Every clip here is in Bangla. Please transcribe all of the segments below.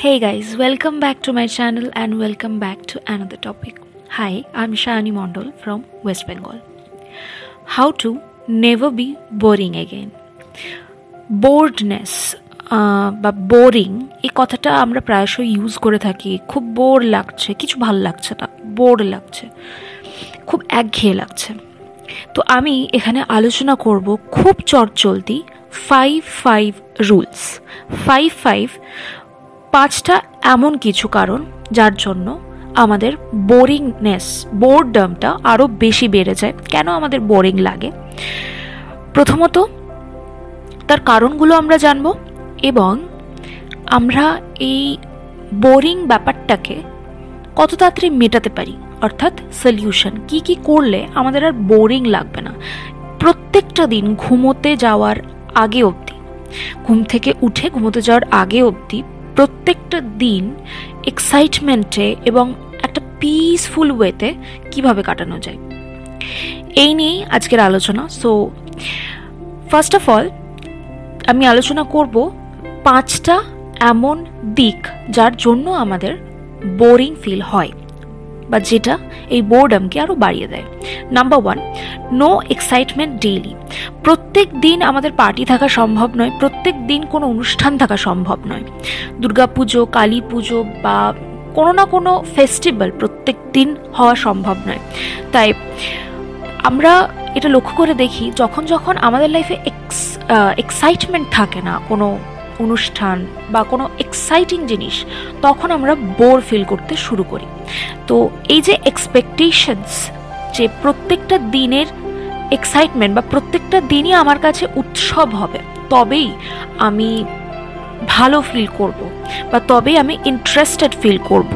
Hey guys, welcome back to my channel and welcome back to another topic. Hi, I'm Shani Mondol from West Bengal. How to never be boring again. Boredness বা বোরিং এই কথাটা আমরা প্রায়শই ইউজ করে থাকি। খুব বোর লাগছে, কিছু ভালো লাগছে না, বোর লাগছে, খুব একঘেয়ে লাগছে। তো আমি এখানে আলোচনা করব খুব চটজলদি 5 রুলস। 5টা এমন কিছু কারণ যার জন্য আমাদের বোরডমটা আরও বেশি বেড়ে যায়। কেন আমাদের বোরিং লাগে, প্রথমত তার কারণগুলো আমরা জানব এবং আমরা এই বোরিং ব্যাপারটাকে কত তাড়াতাড়ি মেটাতে পারি, অর্থাৎ সলিউশন কি করলে আমাদের আর বোরিং লাগবে না। প্রত্যেকটা দিন ঘুমোতে যাওয়ার আগে অবধি, ঘুম থেকে উঠে ঘুমোতে যাওয়ার আগে অবধি প্রত্যেকটা দিন এক্সাইটমেন্টে এবং একটা পিসফুল ওয়েতে কিভাবে কাটানো যায়, এই নিয়েই আজকের আলোচনা। সো ফার্স্ট অফ অল আমি আলোচনা করব 5টা এমন দিক যার জন্য আমাদের বোরিং ফিল হয় বা যেটা এই বোরডমকে আরও বাড়িয়ে দেয়। Number 1, no excitement daily. প্রত্যেক দিন আমাদের পার্টি থাকা সম্ভব নয়, প্রত্যেক দিন কোনো অনুষ্ঠান থাকা সম্ভব নয়। দুর্গাপুজো, কালী পুজো বা কোনো না কোনো ফেস্টিভ্যাল প্রত্যেক দিন হওয়া সম্ভব নয়। তাই আমরা এটা লক্ষ্য করে দেখি, যখন আমাদের লাইফে এক্সাইটমেন্ট থাকে না, কোনো অনুষ্ঠান বা কোনো এক্সাইটিং জিনিস, তখন আমরা বোর ফিল করতে শুরু করি। তো এই যে এক্সপেকটেশনস, যে প্রত্যেকটা দিনের এক্সাইটমেন্ট বা প্রত্যেকটা দিনই আমার কাছে উৎসব হবে, তবেই আমি ভালো ফিল করব বা তবেই আমি ইন্টারেস্টেড ফিল করব,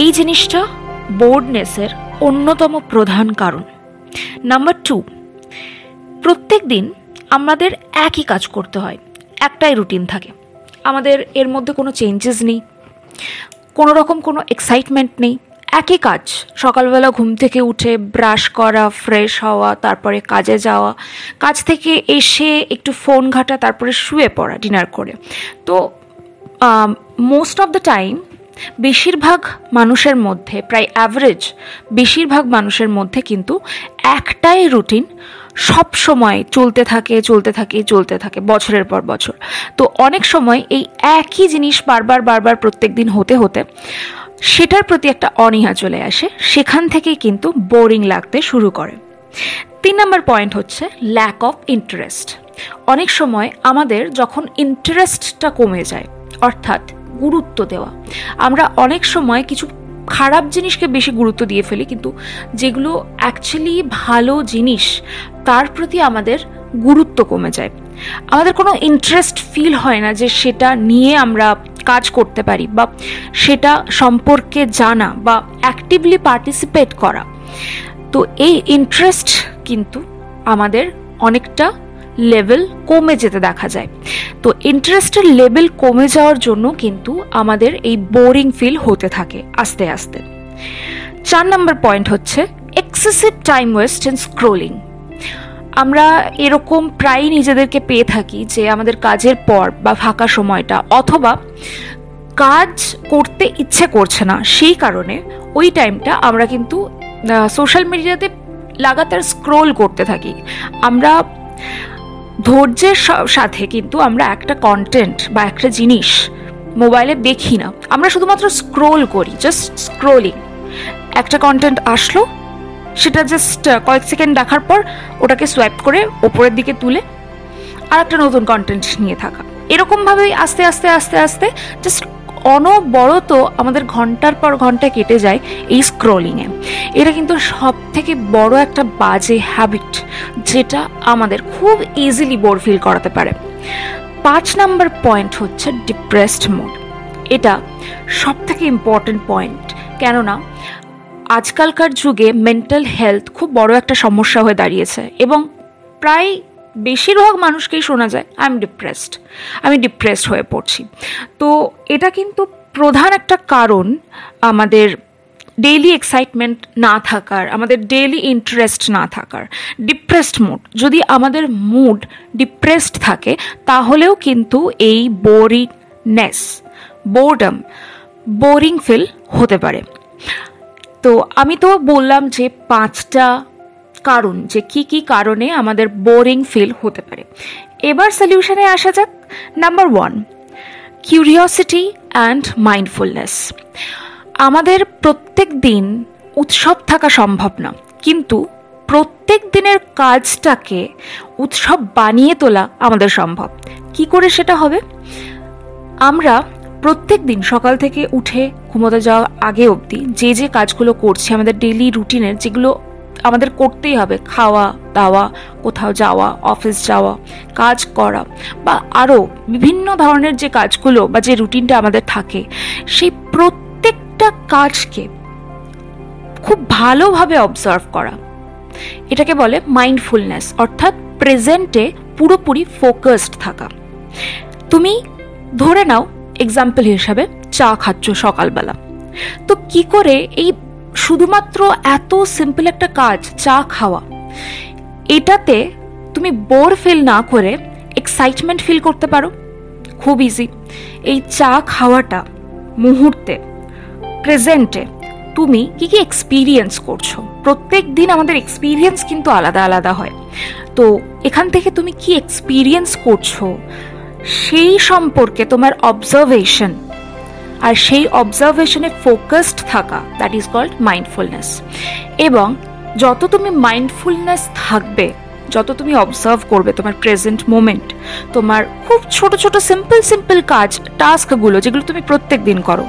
এই জিনিসটা বোর্ডনেসের অন্যতম প্রধান কারণ। নাম্বার 2, প্রত্যেক দিন আমাদের একই কাজ করতে হয়, একটাই রুটিন থাকে, আমাদের এর মধ্যে কোনো চেঞ্জেস নেই, কোনো রকম কোনো এক্সাইটমেন্ট নেই, একই কাজ। সকালবেলা ঘুম থেকে উঠে ব্রাশ করা, ফ্রেশ হওয়া, তারপরে কাজে যাওয়া, কাজ থেকে এসে একটু ফোন ঘাটা, তারপরে শুয়ে পড়া ডিনার করে। তো মোস্ট অফ দ্য টাইম বেশিরভাগ মানুষের মধ্যে, প্রায় অ্যাভারেজ বেশিরভাগ মানুষের মধ্যে কিন্তু একটাই রুটিন সব সময় চলতে থাকে বছরের পর বছর। তো অনেক সময় এই একই জিনিস বারবার প্রত্যেক দিন হতে সেটার প্রতি একটা অনীহা চলে আসে, সেখান থেকেই কিন্তু বোরিং লাগতে শুরু করে। 3 নম্বর পয়েন্ট হচ্ছে ল্যাক অফ ইন্টারেস্ট। অনেক সময় আমাদের যখন ইন্টারেস্টটা কমে যায়, অর্থাৎ গুরুত্ব দেওয়া, আমরা অনেক সময় কিছু খারাপ জিনিসকে বেশি গুরুত্ব দিয়ে ফেলি, কিন্তু যেগুলো অ্যাকচুয়ালি ভালো জিনিস তার প্রতি আমাদের গুরুত্ব কমে যায়। আমাদের কোনো ইন্টারেস্ট ফিল হয় না যে সেটা নিয়ে আমরা কাজ করতে পারি বা সেটা সম্পর্কে জানা বা অ্যাক্টিভলি পার্টিসিপেট করা। তো এই ইন্টারেস্ট কিন্তু আমাদের অনেকটা লেভেল কমে যেতে দেখা যায়। তো ইন্টারেস্টের লেভেল কমে যাওয়ার জন্য কিন্তু আমাদের এই বোরিং ফিল হতে থাকে আস্তে আস্তে। 4 নম্বর পয়েন্ট হচ্ছে excessive time waste in scrolling. আমরা এরকম প্রায়ই নিজেদেরকে পেয়ে থাকি যে আমাদের কাজের পর বা ফাঁকা সময়টা, অথবা কাজ করতে ইচ্ছে করছে না, সেই কারণে ওই টাইমটা আমরা কিন্তু সোশ্যাল মিডিয়াতে লাগাতার স্ক্রোল করতে থাকি। আমরা ধৈর্যের সাথে কিন্তু আমরা একটা কন্টেন্ট বা একটা জিনিস মোবাইলে দেখি না, আমরা শুধুমাত্র স্ক্রোল করি, জাস্ট স্ক্রোলিং। একটা কন্টেন্ট আসলো, সেটা জাস্ট কয়েক সেকেন্ড দেখার পর ওটাকে সোয়াইপ করে ওপরের দিকে তুলে আর একটা নতুন কন্টেন্ট নিয়ে থাকা, এরকমভাবেই আস্তে আস্তে জাস্ট অনবরত আমাদের ঘন্টার পর ঘন্টা কেটে যায় এই স্ক্রোলিংয়ে। এটা কিন্তু সব থেকে বড় একটা বাজে হ্যাবিট, যেটা আমাদের খুব ইজিলি বোর ফিল করাতে পারে। 5 নম্বর পয়েন্ট হচ্ছে ডিপ্রেসড মুড। এটা সব থেকে ইম্পর্টেন্ট পয়েন্ট, কেননা আজকালকার যুগে মেন্টাল হেলথ খুব বড় একটা সমস্যা হয়ে দাঁড়িয়েছে এবং প্রায় বেশিরভাগ মানুষকেই শোনা যায় আমি ডিপ্রেসড হয়ে পড়ছি। তো এটা কিন্তু প্রধান একটা কারণ আমাদের ডেইলি এক্সাইটমেন্ট না থাকার, আমাদের ডেইলি ইন্টারেস্ট না থাকার। ডিপ্রেসড মুড, যদি আমাদের মুড ডিপ্রেসড থাকে তাহলেও কিন্তু এই নেস, বোর্ডম, বোরিং ফিল হতে পারে। তো আমি তো বললাম যে 5টা কারণ, যে কি কি কারণে আমাদের বোরিং ফিল হতে পারে। এবার সলিউশনে আসা যাক। Number 1, curiosity and mindfulness. আমাদের প্রত্যেক দিন উৎসব থাকা সম্ভব না, কিন্তু প্রত্যেক দিনের কাজটাকে উৎসব বানিয়ে তোলা আমাদের সম্ভব। কি করে সেটা হবে? আমরা প্রত্যেক দিন সকাল থেকে উঠে ঘুমোতে যাওয়ার আগে অবধি যে যে কাজগুলো করছি, আমাদের ডেইলি রুটিনের যেগুলো আমাদের করতেই হবে, খাওয়া দাওয়া, কোথাও যাওয়া, অফিস যাওয়া, কাজ করা, বা আরও বিভিন্ন ধরনের যে কাজগুলো বা যে রুটিনটা আমাদের থাকে, সেই প্রত্যেকটা কাজকে খুব ভালোভাবে অবজার্ভ করা, এটাকে বলে মাইন্ডফুলনেস, অর্থাৎ প্রেজেন্টে পুরোপুরি ফোকাসড থাকা। তুমি ধরে নাও এক্সাম্পল হিসাবে চা খাচ্ছ সকালবেলা, তো কি করে এই শুধুমাত্র এত সিম্পল একটা কাজ চা খাওয়া, এটাতে তুমি বোর ফিল না করে এক্সাইটমেন্ট ফিল করতে পারো? খুব ইজি। এই চা খাওয়াটা মুহূর্তে, প্রেজেন্টে তুমি কি কি এক্সপিরিয়েন্স করছো। প্রত্যেক দিন আমাদের এক্সপিরিয়েন্স কিন্তু আলাদা আলাদা হয়। তো এখান থেকে তুমি কি এক্সপিরিয়েন্স করছো সেই সম্পর্কে তোমার অবজারভেশন, আর সেই অবজারভেশনে ফোকাসড থাকা, দ্যাট ইজ কল্ড মাইন্ডফুলনেস। এবং যত তুমি মাইন্ডফুলনেস থাকবে, যত তুমি অবজার্ভ করবে তোমার প্রেজেন্ট মোমেন্ট, তোমার খুব ছোট ছোট সিম্পল কাজ, টাস্কগুলো যেগুলো তুমি প্রত্যেক দিন করো,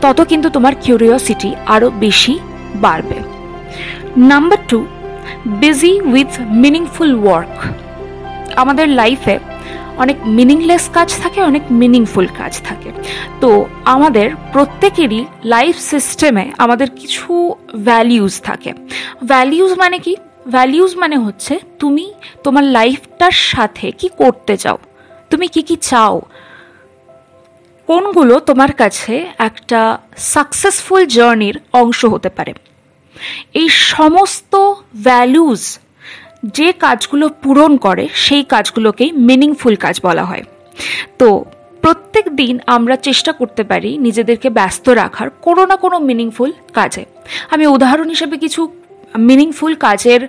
তত কিন্তু তোমার কিউরিওসিটি আরও বেশি বাড়বে। Number 2, busy with meaningful work. আমাদের লাইফে অনেক মিনিংলেস কাজ থাকে, অনেক মিনিংফুল কাজ থাকে। তো আমাদের প্রত্যেকেরই লাইফ সিস্টেমে আমাদের কিছু ভ্যালিউজ থাকে। ভ্যালিউজ মানে কি? ভ্যালিউজ মানে হচ্ছে তুমি তোমার লাইফটার সাথে কি করতে চাও, তুমি কি কি চাও, কোনগুলো তোমার কাছে একটা সাকসেসফুল জার্নির অংশ হতে পারে। এই সমস্ত ভ্যালুজ যে কাজগুলো পূরণ করে সেই কাজগুলোকেই মিনিংফুল কাজ বলা হয়। তো প্রত্যেক দিন আমরা চেষ্টা করতে পারি নিজেদেরকে ব্যস্ত রাখার কোনো না কোনো মিনিংফুল কাজে। আমি উদাহরণ হিসেবে কিছু মিনিংফুল কাজের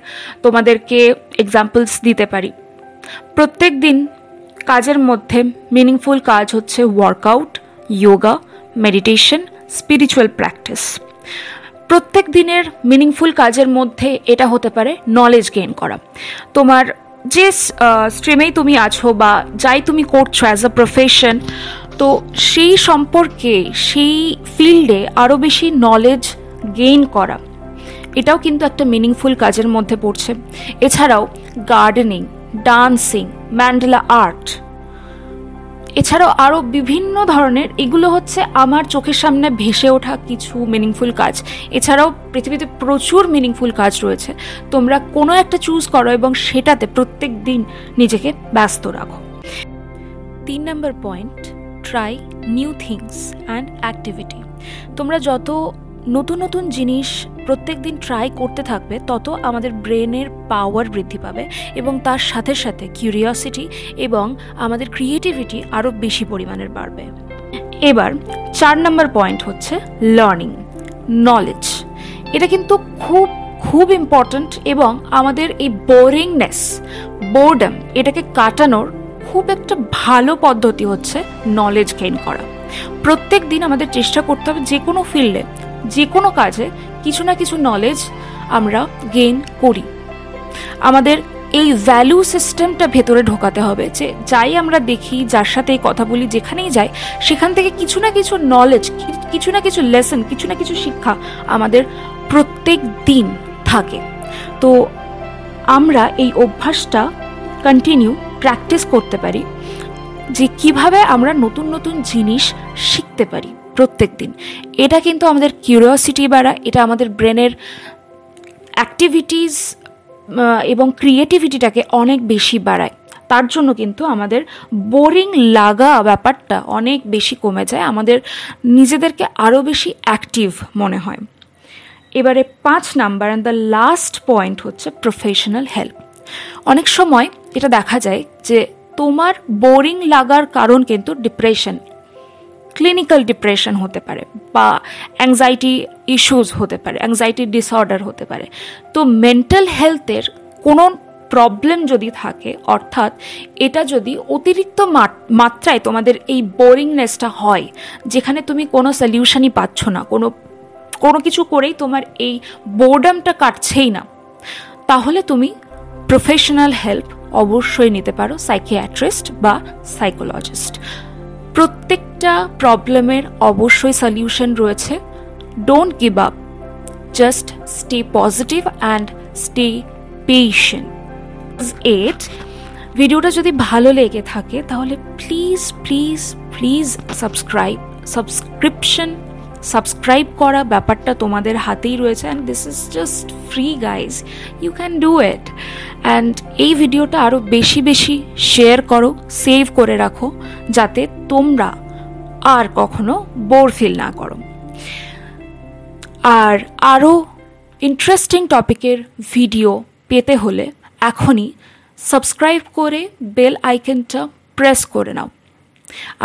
তোমাদেরকে এক্সাম্পলস দিতে পারি। প্রত্যেক দিন কাজের মধ্যে মিনিংফুল কাজ হচ্ছে workout, yoga, meditation, spiritual practice. প্রত্যেক দিনের মিনিংফুল কাজের মধ্যে এটা হতে পারে নলেজ গেইন করা। তোমার যে স্ট্রিমেই তুমি আছো বা যাই তুমি করছো অ্যাজ আ প্রফেশন, তো সেই সম্পর্কে, সেই ফিল্ডে আরও বেশি নলেজ গেইন করা, এটাও কিন্তু একটা মিনিংফুল কাজের মধ্যে পড়ছে। এছাড়াও গার্ডেনিং, ডান্সিং, ম্যান্ডেলা আর্ট, এছাড়াও আরও বিভিন্ন ধরনের, এগুলো হচ্ছে আমার চোখের সামনে ভেসে ওঠা কিছু মিনিংফুল কাজ। এছাড়াও পৃথিবীতে প্রচুর মিনিংফুল কাজ রয়েছে। তোমরা কোনো একটা চুজ করো এবং সেটাতে প্রত্যেক দিন নিজেকে ব্যস্ত রাখো। 3 নম্বর point, try new things and activity. তোমরা যত নতুন নতুন জিনিস প্রত্যেক দিন ট্রাই করতে থাকবে, তত আমাদের ব্রেনের পাওয়ার বৃদ্ধি পাবে এবং তার সাথে সাথে কিউরিওসিটি এবং আমাদের ক্রিয়েটিভিটি আরও বেশি পরিমাণের বাড়বে। এবার 4 নম্বর পয়েন্ট হচ্ছে লার্নিং, নলেজ। এটা কিন্তু খুব খুব ইম্পর্ট্যান্ট এবং আমাদের এই বোরিংনেস, বোর্ডম, এটাকে কাটানোর খুব একটা ভালো পদ্ধতি হচ্ছে নলেজ গেইন করা। প্রত্যেক দিন আমাদের চেষ্টা করতে হবে যে কোনো ফিল্ডে, যে কোনো কাজে কিছু না কিছু নলেজ আমরা গেইন করি। আমাদের এই ভ্যালু সিস্টেমটা ভেতরে ঢোকাতে হবে যে যাই আমরা দেখি, যার সাথে কথা বলি, যেখানেই যাই, সেখান থেকে কিছু না কিছু নলেজ, কিছু না কিছু লেসন, কিছু না কিছু শিক্ষা আমাদের প্রত্যেক দিন থাকে। তো আমরা এই অভ্যাসটা কন্টিনিউ প্র্যাকটিস করতে পারি যে কিভাবে আমরা নতুন নতুন জিনিস শিখতে পারি প্রত্যেক দিন। এটা কিন্তু আমাদের কিউরিওসিটি বাড়ায়, এটা আমাদের ব্রেনের অ্যাক্টিভিটিস এবং ক্রিয়েটিভিটিটাকে অনেক বেশি বাড়ায়। তার জন্য কিন্তু আমাদের বোরিং লাগা ব্যাপারটা অনেক বেশি কমে যায়, আমাদের নিজেদেরকে আরও বেশি অ্যাক্টিভ মনে হয়। এবারে 5 number and the last point হচ্ছে প্রফেশনাল হেল্প। অনেক সময় এটা দেখা যায় যে তোমার বোরিং লাগার কারণ কিন্তু ডিপ্রেশন, ক্লিনিক্যাল ডিপ্রেশন হতে পারে, বা অ্যাংজাইটি ইস্যুস হতে পারে, অ্যাংজাইটি ডিসঅর্ডার হতে পারে। তো মেন্টাল হেলথের কোনো প্রবলেম যদি থাকে, অর্থাৎ এটা যদি অতিরিক্ত মাত্রায় তোমাদের এই বোরিংনেসটা হয়, যেখানে তুমি কোনো সলিউশনই পাচ্ছ না, কোনো কিছু করেই তোমার এই বোর্ডামটা কাটছেই না, তাহলে তুমি প্রফেশনাল হেল্প অবশ্যই নিতে পারো, সাইকিয়াট্রিস্ট বা সাইকোলজিস্ট। প্রত্যেকটা প্রবলেমের অবশ্যই সলিউশন রয়েছে। Don't give up, just stay positive and stay patient. 8, ভিডিওটা যদি ভালো লেগে থাকে তাহলে প্লিজ প্লিজ প্লিজ সাবস্ক্রাইব করা ব্যাপারটা তোমাদের হাতেই রয়েছে, and this is just free guys, you can do it. And এই ভিডিওটা আরও বেশি বেশি শেয়ার করো, সেভ করে রাখো, যাতে তোমরা আর কখনো বোর ফিল না করো। আর আরও ইন্টারেস্টিং টপিকের ভিডিও পেতে হলে এখনই সাবস্ক্রাইব করে বেল আইকনটা প্রেস করে নাও।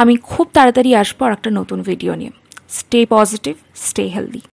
আমি খুব তাড়াতাড়ি আসবো আর একটা নতুন ভিডিও নিয়ে। Stay positive, stay healthy.